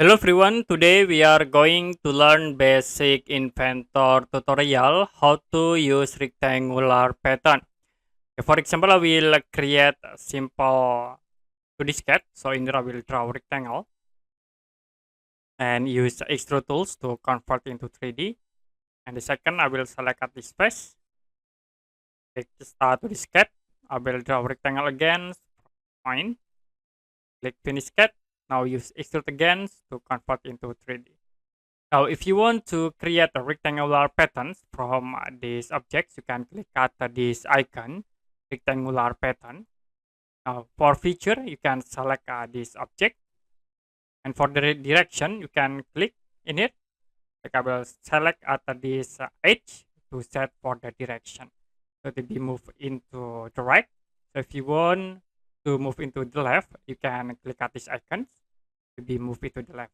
Hello everyone, today we are going to learn basic Inventor tutorial how to use rectangular pattern. For example, I will create a simple 2D sketch. So in there I will draw rectangle and use extrude tools to convert into 3D. And the second I will select at this face. Click start to the sketch. I will draw rectangle again. Point. Click finish sketch. Now use extrude again to convert into 3D. Now, if you want to create a rectangular patterns from these objects, you can click at this icon, rectangular pattern. Now, for feature, you can select this object. And for the direction, you can click in it. Like I will select at this edge to set for the direction. So to be moved into the right. So if you want to move into the left, you can click at this icon to be moved into the left.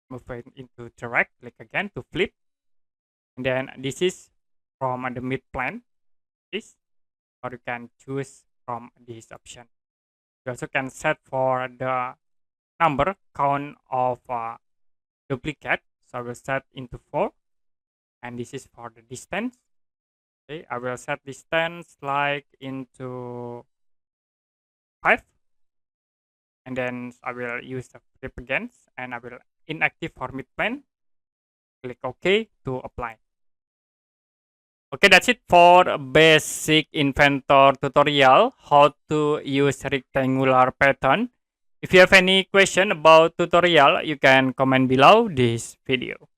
Move it into the right, click again to flip, and then this is from the mid plane, this, or you can choose from this option. You also can set for the number count of duplicate, so I will set into 4, and this is for the distance. Okay, I will set distance like into 5, and then I will use the flip again, and I will inactive for mid plane. Click OK to apply. Okay, that's it for basic Inventor tutorial, how to use rectangular pattern. If you have any question about tutorial, you can comment below this video.